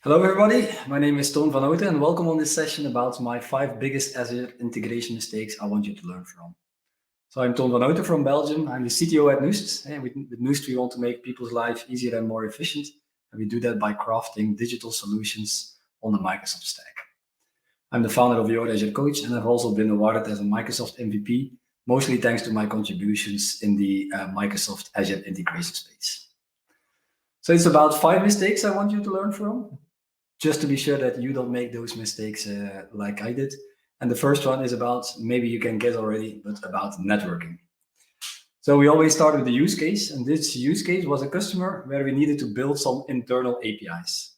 Hello everybody, my name is Toon van Houten and welcome on this session about my 5 biggest Azure integration mistakes I want you to learn from. So I'm Toon van Houten from Belgium, I'm the CTO at Noost. And with Noost we want to make people's life easier and more efficient, and we do that by crafting digital solutions on the Microsoft stack. I'm the founder of Your Azure Coach and I've also been awarded as a Microsoft MVP, mostly thanks to my contributions in the Microsoft Azure integration space. So it's about 5 mistakes I want you to learn from, just to be sure that you don't make those mistakes like I did. And the first one is about, maybe you can guess already, but about networking. So we always start with the use case, and this use case was a customer where we needed to build some internal APIs.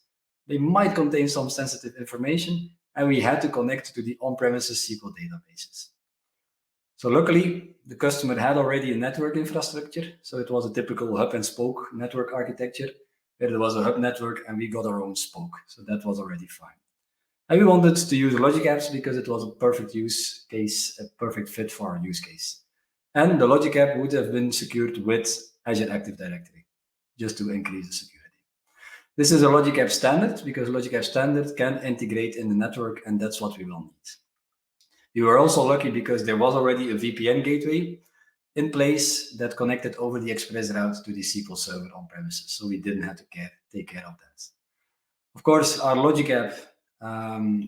They might contain some sensitive information, and we had to connect to the on-premises SQL databases. So luckily, the customer had already a network infrastructure, so it was a typical hub and spoke network architecture, where there was a hub network and we got our own spoke. So that was already fine. And we wanted to use logic apps because it was a perfect use case, a perfect fit for our use case. And the logic app would have been secured with Azure Active Directory, just to increase the security. This is a logic app standard because logic app standard can integrate in the network, and that's what we will need. We were also lucky because there was already a VPN gateway in place that connected over the express route to the SQL Server on premises. So we didn't have to take care of that. Of course, our logic app,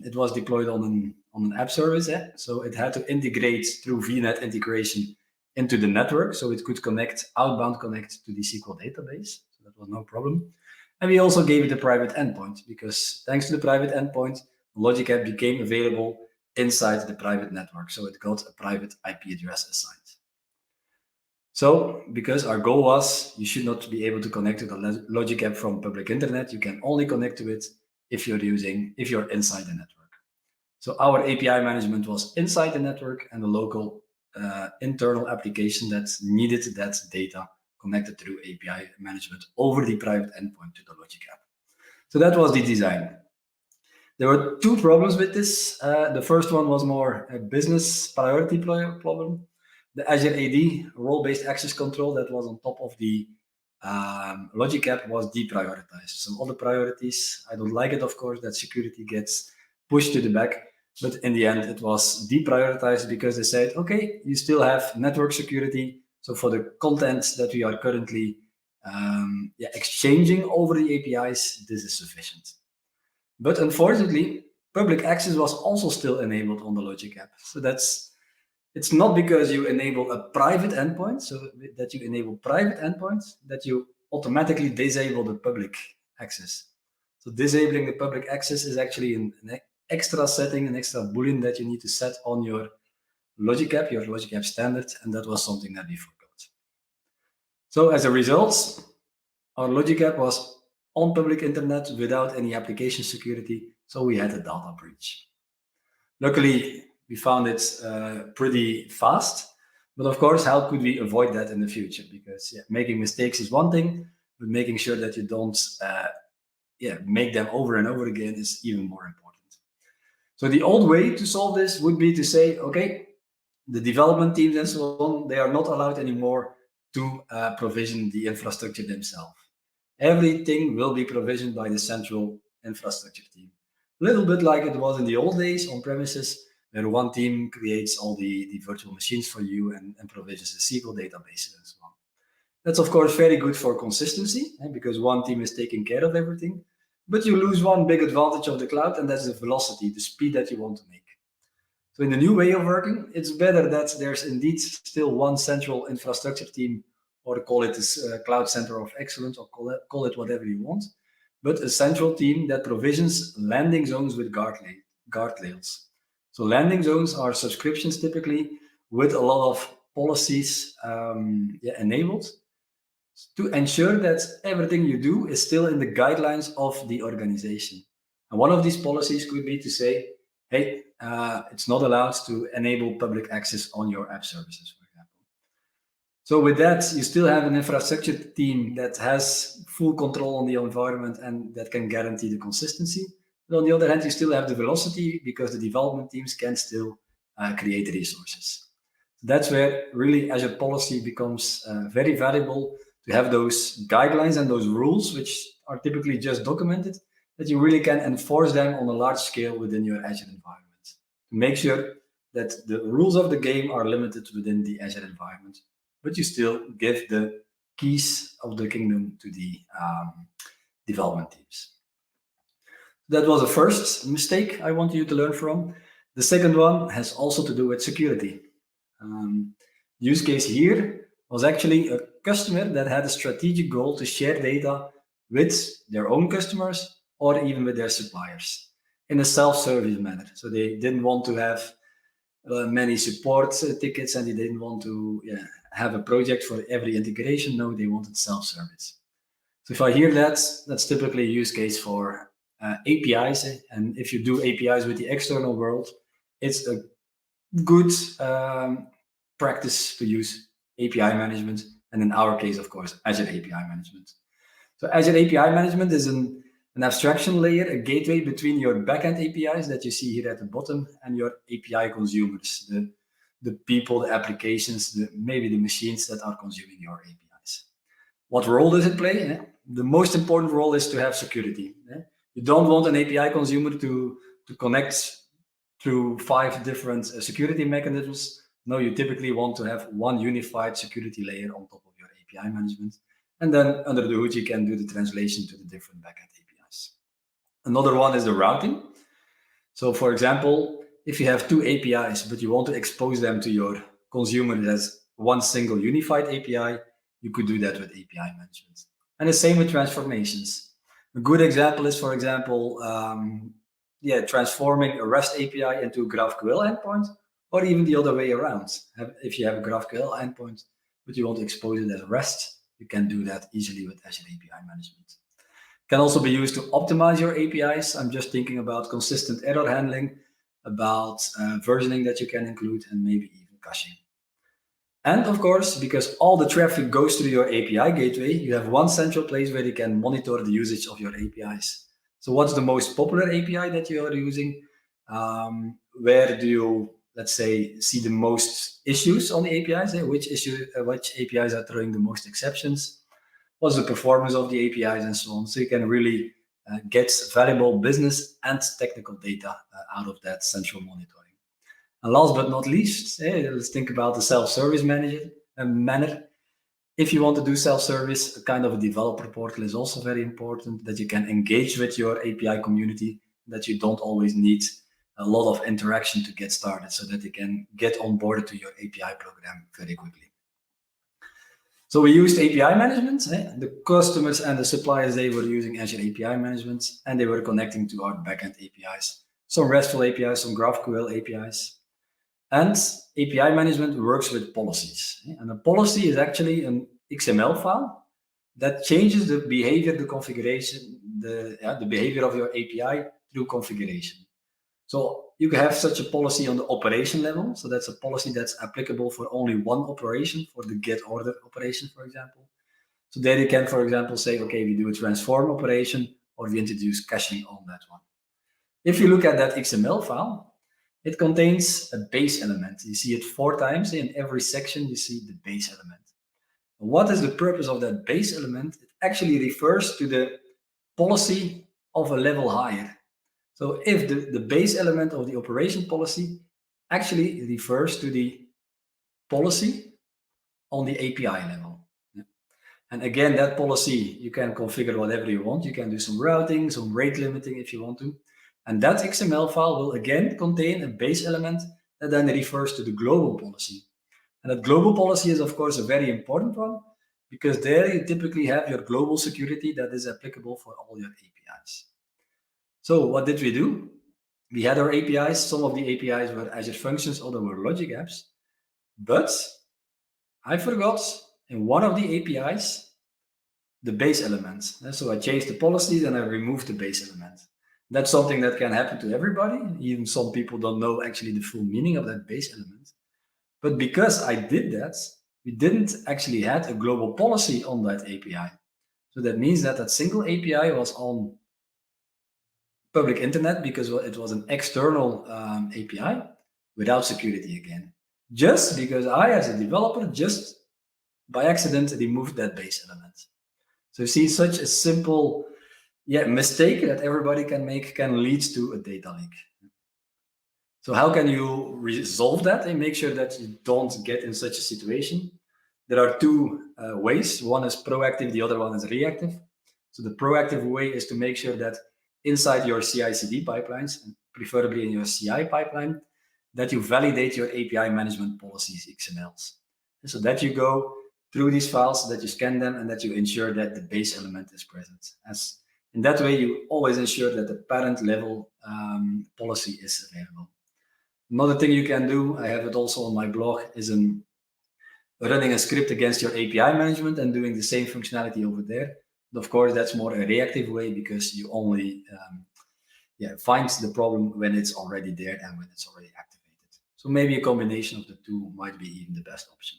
it was deployed on an app service. So it had to integrate through VNet integration into the network. So it could outbound connect to the SQL database. So that was no problem. And we also gave it a private endpoint because thanks to the private endpoint, logic app became available inside the private network. So it got a private IP address assigned. So, because our goal was, you should not be able to connect to the logic app from public internet. You can only connect to it if you're inside the network. So our API management was inside the network, and the local internal application that needed that data connected through API management over the private endpoint to the logic app. So that was the design. There were 2 problems with this. The first one was more a business priority problem. The Azure AD, role-based access control that was on top of the logic app was deprioritized. So all the priorities, I don't like it, of course, that security gets pushed to the back. But in the end, it was deprioritized because they said, okay, you still have network security. So for the content that we are currently exchanging over the APIs, this is sufficient. But unfortunately, public access was also still enabled on the logic app. So it's not because you enable a private endpoint, so that you enable private endpoints, that you automatically disable the public access. So disabling the public access is actually an extra setting, an extra boolean that you need to set on your logic app standard, and that was something that we forgot. So as a result, our logic app was on public internet without any application security, so we had a data breach. Luckily, we found it pretty fast, but of course, how could we avoid that in the future? Because making mistakes is one thing, but making sure that you don't make them over and over again is even more important. So the old way to solve this would be to say, okay, the development teams and so on, they are not allowed anymore to provision the infrastructure themselves. Everything will be provisioned by the central infrastructure team. A little bit like it was in the old days on premises, where one team creates all the virtual machines for you and provisions the SQL databases and so on. That's of course very good for consistency, because one team is taking care of everything, but you lose one big advantage of the cloud, and that's the velocity, the speed that you want to make. So in the new way of working, it's better that there's indeed still one central infrastructure team, or call it a cloud center of excellence, or call it whatever you want, but a central team that provisions landing zones with guardrails. So landing zones are subscriptions typically with a lot of policies enabled to ensure that everything you do is still in the guidelines of the organization. And one of these policies could be to say, hey, it's not allowed to enable public access on your app services, for example. So with that, you still have an infrastructure team that has full control on the environment and that can guarantee the consistency. But on the other hand, you still have the velocity because the development teams can still create resources. That's where really Azure policy becomes very valuable, to have those guidelines and those rules, which are typically just documented, that you really can enforce them on a large scale within your Azure environment. To make sure that the rules of the game are limited within the Azure environment, but you still give the keys of the kingdom to the development teams. That was the first mistake I want you to learn from. The second one has also to do with security. Use case here was actually a customer that had a strategic goal to share data with their own customers or even with their suppliers in a self-service manner. So they didn't want to have many support tickets, and they didn't want to have a project for every integration. No, they wanted self-service. So if I hear that, that's typically a use case for APIs. And if you do APIs with the external world, it's a good practice to use API management. And in our case, of course, Azure API management. So Azure API management is an abstraction layer, a gateway between your backend APIs that you see here at the bottom and your API consumers, the people, the applications, maybe the machines that are consuming your APIs. What role does it play? The most important role is to have security. You don't want an API consumer to connect through 5 different security mechanisms. No, you typically want to have one unified security layer on top of your API management. And then under the hood, you can do the translation to the different backend APIs. Another one is the routing. So for example, if you have 2 APIs, but you want to expose them to your consumer as one single unified API, you could do that with API management. And the same with transformations. A good example is, for example, transforming a REST API into a GraphQL endpoint, or even the other way around. If you have a GraphQL endpoint, but you want to expose it as REST, you can do that easily with Azure API management. It can also be used to optimize your APIs. I'm just thinking about consistent error handling, about versioning that you can include, and maybe even caching. And of course, because all the traffic goes through your API gateway, you have one central place where you can monitor the usage of your APIs. So what's the most popular API that you are using? Where do you, let's say, see the most issues on the APIs? Which APIs are throwing the most exceptions? What's the performance of the APIs and so on? So you can really get valuable business and technical data out of that central monitoring. And last but not least, let's think about the self-service manner. If you want to do self-service, a kind of a developer portal is also very important, that you can engage with your API community, that you don't always need a lot of interaction to get started, so that you can get onboarded to your API program very quickly. So we used API management. The customers and the suppliers, they were using Azure API management, and they were connecting to our backend APIs. Some RESTful APIs, some GraphQL APIs. And API management works with policies. And a policy is actually an XML file that changes the behavior, the configuration, the behavior of your API through configuration. So you can have such a policy on the operation level. So that's a policy that's applicable for only one operation, for the get order operation, for example. So there you can, for example, say, okay, we do a transform operation, or we introduce caching on that one. If you look at that XML file, it contains a base element. You see it 4 times. In every section, you see the base element. What is the purpose of that base element? It actually refers to the policy of a level higher. So if the base element of the operation policy actually refers to the policy on the API level. And again, that policy, you can configure whatever you want. You can do some routing, some rate limiting if you want to. And that XML file will again contain a base element that then refers to the global policy. And that global policy is, of course, a very important one, because there you typically have your global security that is applicable for all your APIs. So what did we do? We had our APIs. Some of the APIs were Azure Functions, others were Logic Apps. But I forgot in one of the APIs the base elements. So I changed the policies and I removed the base element. That's something that can happen to everybody. Even some people don't know actually the full meaning of that base element. But because I did that, we didn't actually have a global policy on that API. So that means that that single API was on public internet because it was an external API without security again. Just because I, as a developer, just by accident removed that base element. So you see, such a simple mistake that everybody can make can lead to a data leak. So how can you resolve that and make sure that you don't get in such a situation? There are two ways. One is proactive, the other one is reactive. So the proactive way is to make sure that inside your CI/CD pipelines, and preferably in your CI pipeline, that you validate your API management policies, XMLs. And so that you go through these files, that you scan them, and that you ensure that the base element is present. As in that way, you always ensure that the parent level policy is available. Another thing you can do, I have it also on my blog, is running a script against your API management and doing the same functionality over there. But of course, that's more a reactive way because you only find the problem when it's already there and when it's already activated. So maybe a combination of the two might be even the best option.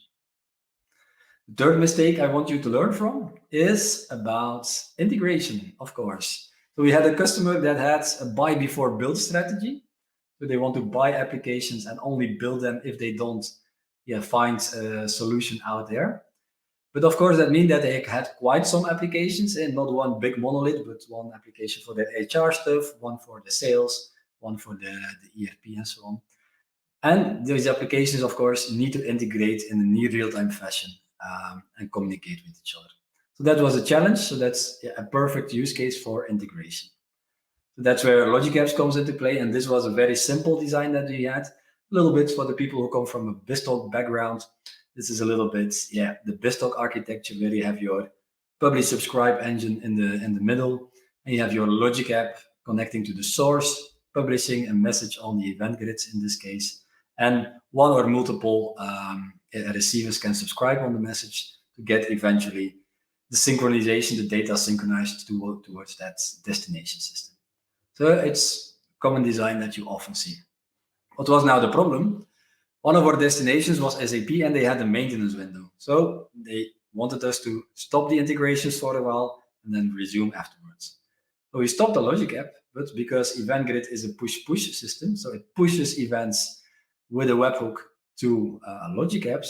The third mistake I want you to learn from is about integration, of course. So we had a customer that had a buy before build strategy. So they want to buy applications and only build them if they don't find a solution out there. But of course, that means that they had quite some applications, and not one big monolith, but one application for their HR stuff, one for the sales, one for the ERP, and so on. And these applications, of course, need to integrate in a near real-time fashion and communicate with each other. So that was a challenge. So that's a perfect use case for integration. So that's where Logic Apps comes into play. And this was a very simple design that we had. A little bit for the people who come from a BizTalk background. This is a little bit, the BizTalk architecture where you have your publish subscribe engine in the middle, and you have your Logic App connecting to the source, publishing a message on the event grids in this case, and one or multiple receivers can subscribe on the message to get eventually the synchronization, the data synchronized towards that destination system. So it's common design that you often see. What was now the problem? One of our destinations was SAP, and they had a maintenance window. So they wanted us to stop the integrations for a while and then resume afterwards. So we stopped the Logic App, but because Event Grid is a push-push system, so it pushes events with a webhook to Logic Apps,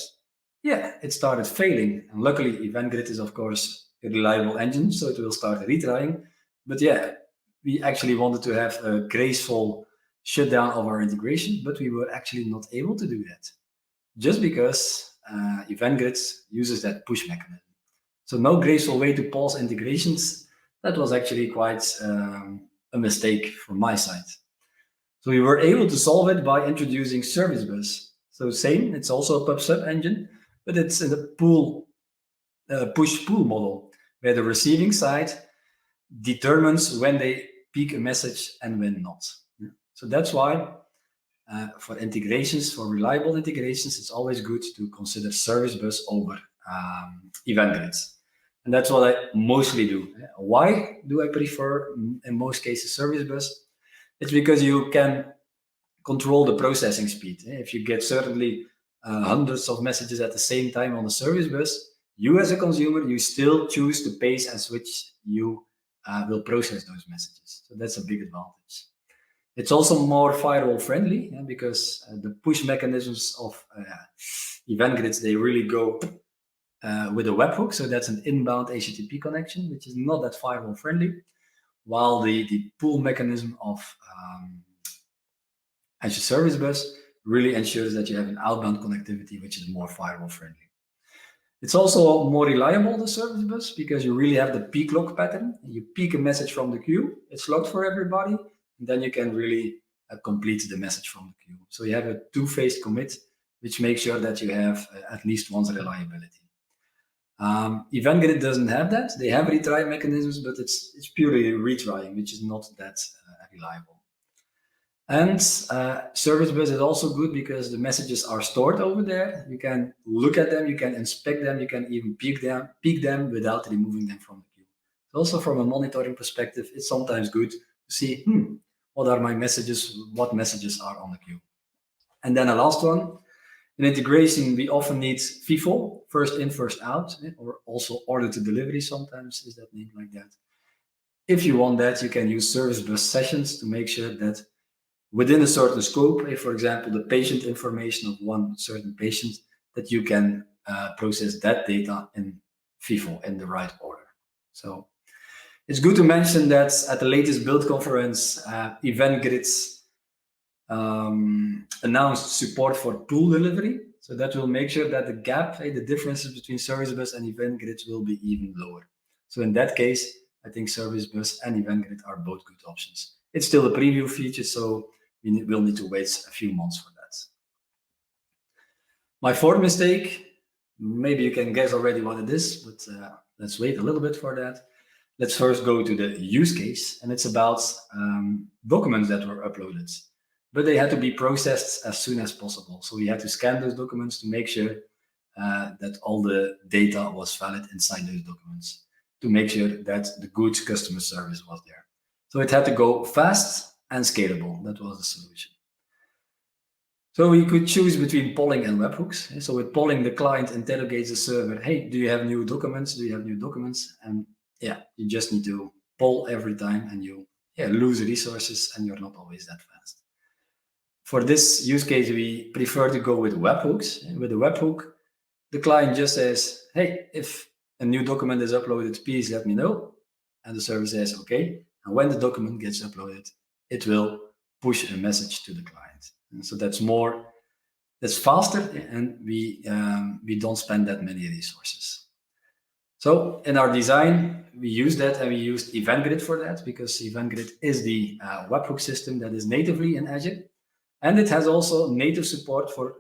it started failing. And luckily, Event Grid is, of course, a reliable engine, so it will start retrying. But we actually wanted to have a graceful shutdown of our integration, but we were actually not able to do that just because Event Grid uses that push mechanism. So no graceful way to pause integrations. That was actually quite a mistake from my side. So we were able to solve it by introducing Service Bus. So same, it's also a pub/sub engine, but it's in a push-pull model where the receiving side determines when they peek a message and when not. So that's why for integrations, for reliable integrations, it's always good to consider Service Bus over Event Grids. And that's what I mostly do. Why do I prefer, in most cases, Service Bus? It's because you can control the processing speed. If you get certainly hundreds of messages at the same time on the Service Bus, you as a consumer, you still choose the pace at which you will process those messages. So that's a big advantage. It's also more firewall friendly because the push mechanisms of Event Grids, they really go with a webhook. So that's an inbound HTTP connection, which is not that firewall friendly, while the pull mechanism of Azure Service Bus really ensures that you have an outbound connectivity, which is more firewall friendly. It's also more reliable, the Service Bus, because you really have the peak lock pattern. You peak a message from the queue, it's locked for everybody, and then you can really complete the message from the queue. So you have a two-phase commit, which makes sure that you have at least once reliability. Event Grid doesn't have that. They have retry mechanisms, but it's purely retrying, which is not that reliable. And Service Bus is also good because the messages are stored over there. You can look at them, you can inspect them, you can even peek them without removing them from the queue. Also from a monitoring perspective, it's sometimes good to see, what are my messages, what messages are on the queue. And then the last one, in integration, we often need FIFO, first in, first out, or also order to delivery sometimes is that named like that. If you want that, you can use Service Bus sessions to make sure that within a certain scope, if, for example, the patient information of one certain patient, that you can process that data in FIFO in the right order. So It's good to mention that at the latest build conference, EventGrid announced support for tool delivery. So that will make sure that the gap, the differences between Service Bus and EventGrid will be even lower. So in that case, I think Service Bus and EventGrid are both good options. It's still a preview feature, so we'll need to wait a few months for that. My fourth mistake, maybe you can guess already what it is, but let's wait a little bit for that. Let's first go to the use case, and it's about documents that were uploaded, but they had to be processed as soon as possible. So we had to scan those documents to make sure that all the data was valid inside those documents, to make sure that the good customer service was there. So it had to go fast and scalable. That was the solution. So we could choose between polling and webhooks. So with polling, the client interrogates the server, hey, do you have new documents? Do you have new documents? And yeah, you just need to poll every time, and you lose resources, and you're not always that fast. For this use case, we prefer to go with webhooks. With a webhook, the client just says, hey, if a new document is uploaded, please let me know. And the server says, okay. And when the document gets uploaded, it will push a message to the client. And so that's faster, and we don't spend that many resources. So in our design, we use that, and we used EventGrid for that, because EventGrid is the webhook system that is natively in Azure. And it has also native support for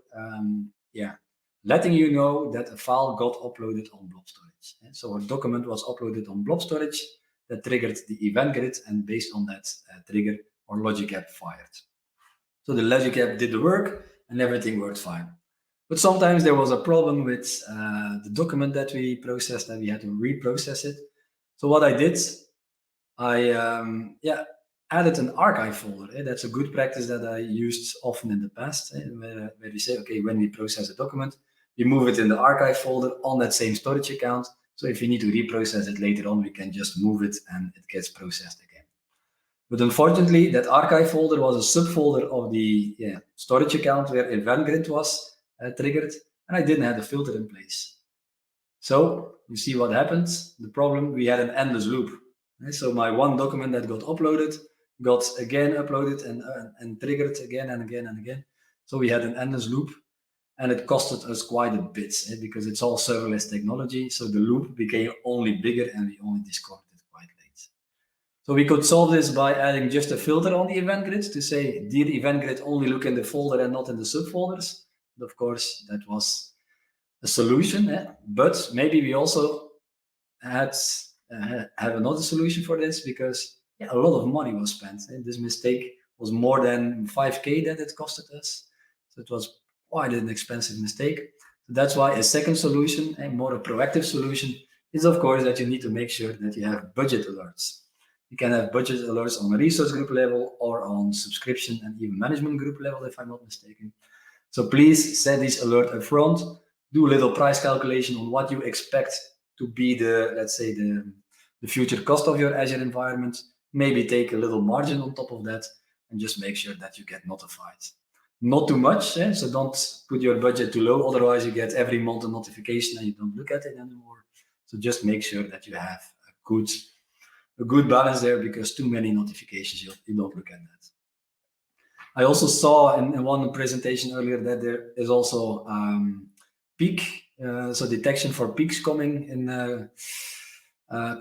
letting you know that a file got uploaded on blob storage. So a document was uploaded on blob storage that triggered the EventGrid, and based on that trigger, our logic app fired. So the logic app did the work, and everything worked fine. But sometimes there was a problem with the document that we processed, and we had to reprocess it. So what I did, I added an archive folder. That's a good practice that I used often in the past, where we say, okay, when we process a document, we move it in the archive folder on that same storage account. So if we need to reprocess it later on, we can just move it and it gets processed again. But unfortunately, that archive folder was a subfolder of the storage account where EventGrid was triggered, and I didn't have a filter in place. So you see what happened. The problem, we had an endless loop. So my one document that got uploaded got again uploaded and triggered again and again and again. So we had an endless loop, and it costed us quite a bit because it's all serverless technology. So the loop became only bigger, and we only discovered it quite late. So we could solve this by adding just a filter on the EventGrid to say, did EventGrid only look in the folder and not in the subfolders? And of course, that was a solution, but maybe we also had have another solution for this, because a lot of money was spent. This mistake was more than 5K that it costed us. So it was quite an expensive mistake. So that's why a second solution, a more proactive solution, is of course that you need to make sure that you have budget alerts. You can have budget alerts on a resource group level or on subscription and even management group level, if I'm not mistaken. So please set these alerts up front. Do a little price calculation on what you expect to be the, let's say, the future cost of your Azure environment. Maybe take a little margin on top of that, and just make sure that you get notified. Not too much, so don't put your budget too low, otherwise you get every month a notification and you don't look at it anymore. So just make sure that you have a good balance there, because too many notifications, you don't look at that. I also saw in one presentation earlier that there is also peak, so detection for peaks coming in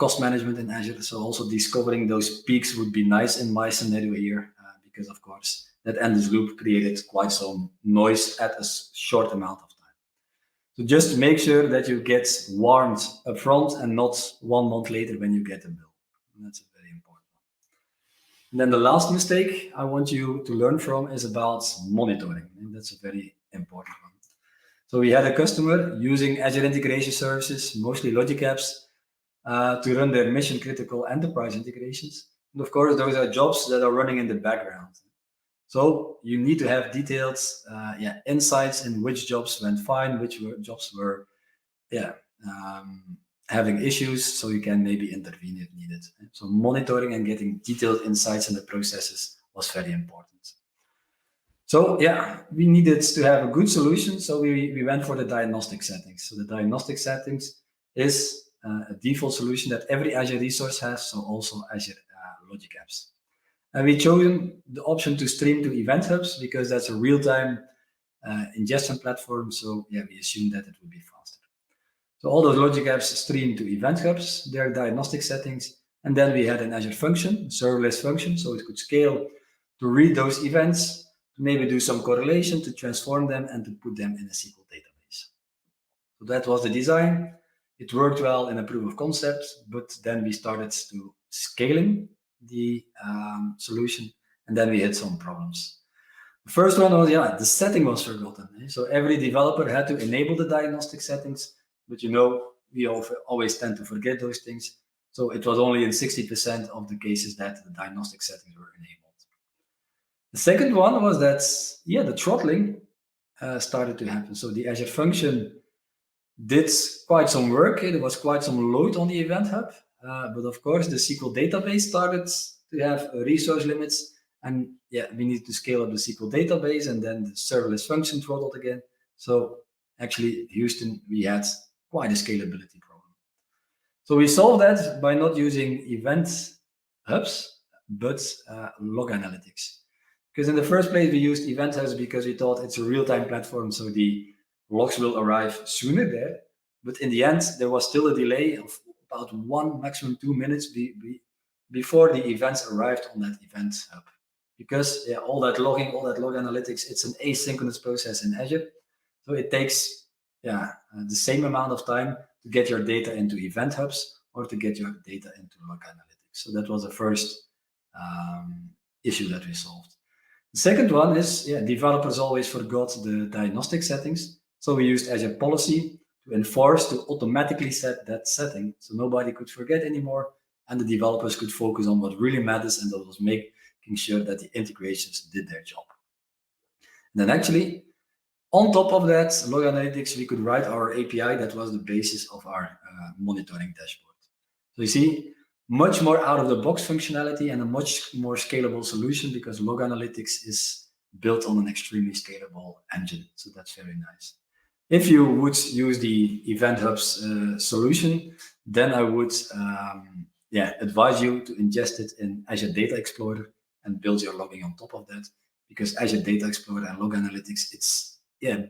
cost management in Azure. So also discovering those peaks would be nice in my scenario here, because of course that endless loop created quite some noise at a short amount of time. So just make sure that you get warned upfront and not 1 month later when you get a bill. And that's a very important one. And then the last mistake I want you to learn from is about monitoring. And that's a very important one. So we had a customer using Azure integration services, mostly logic apps, to run their mission critical enterprise integrations. And of course, those are jobs that are running in the background. So you need to have detailed insights in which jobs went fine, which jobs were having issues, so you can maybe intervene if needed. So monitoring and getting detailed insights in the processes was very important. So we needed to have a good solution, so we went for the diagnostic settings. So the diagnostic settings is a default solution that every Azure resource has, so also Azure Logic Apps. And we chosen the option to stream to event hubs because that's a real-time ingestion platform. So yeah, we assumed that it would be faster. So all those Logic Apps stream to event hubs, their diagnostic settings, and then we had an Azure function, serverless function, so it could scale to read those events, to maybe do some correlation, to transform them, and to put them in a SQL database. So that was the design. It worked well in a proof of concept, but then we started to scaling the solution, and then we had some problems. The first one was, the setting was forgotten. So every developer had to enable the diagnostic settings, but we always tend to forget those things. So it was only in 60% of the cases that the diagnostic settings were enabled. The second one was that, the throttling started to happen. So the Azure function did quite some work. There was quite some load on the Event Hub. But of course, the SQL database started to have resource limits. And we needed to scale up the SQL database, and then the serverless function throttled again. So actually, Houston, we had quite a scalability problem. So we solved that by not using event hubs, but log analytics. Because in the first place, we used event hubs because we thought it's a real-time platform, so the logs will arrive sooner there. But in the end, there was still a delay of about 1, maximum 2 minutes before the events arrived on that event hub. Because all that logging, all that log analytics, it's an asynchronous process in Azure. So it takes the same amount of time to get your data into event hubs or to get your data into log analytics. So that was the first issue that we solved. The second one is, developers always forgot the diagnostic settings. So we used Azure Policy to enforce to automatically set that setting. So nobody could forget anymore, and the developers could focus on what really matters, and that was making sure that the integrations did their job. And then actually, on top of that, log analytics, we could write our API that was the basis of our monitoring dashboard. So you see, much more out-of-the-box functionality and a much more scalable solution because log analytics is built on an extremely scalable engine. So that's very nice. If you would use the Event Hubs solution, then I would advise you to ingest it in Azure Data Explorer and build your logging on top of that, because Azure Data Explorer and Log Analytics, it's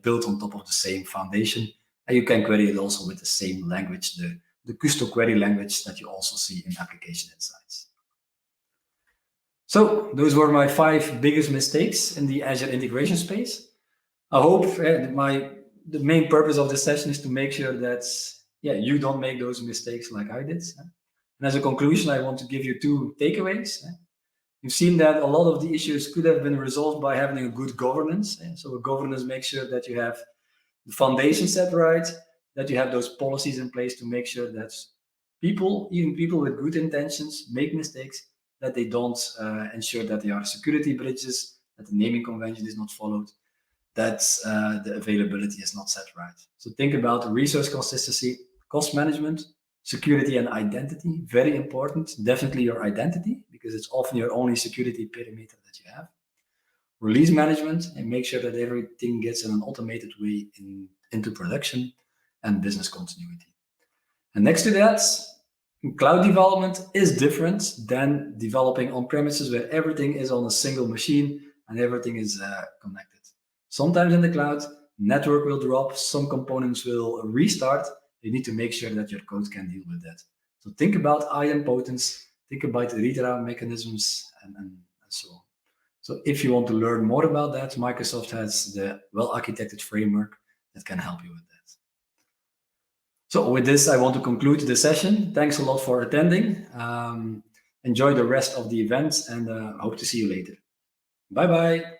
built on top of the same foundation, and you can query it also with the same language, the custom query language that you also see in Application Insights. So those were my 5 biggest mistakes in the Azure integration space. I hope the main purpose of this session is to make sure that you don't make those mistakes like I did. And as a conclusion, I want to give you 2 takeaways. You've seen that a lot of the issues could have been resolved by having a good governance. So a governance makes sure that you have the foundation set right, that you have those policies in place to make sure that even people with good intentions, make mistakes, that they don't ensure that there are security bridges, that the naming convention is not followed, that the availability is not set right. So think about resource consistency, cost management, security and identity, very important. Definitely your identity, because it's often your only security perimeter that you have. Release management, and make sure that everything gets in an automated way into production, and business continuity. And next to that, cloud development is different than developing on premises where everything is on a single machine and everything is connected. Sometimes in the cloud, network will drop, some components will restart. You need to make sure that your code can deal with that. So think about idempotence, think about read-around mechanisms, and so on. So if you want to learn more about that, Microsoft has the well-architected framework that can help you with that. So with this, I want to conclude the session. Thanks a lot for attending. Enjoy the rest of the event, and hope to see you later. Bye-bye.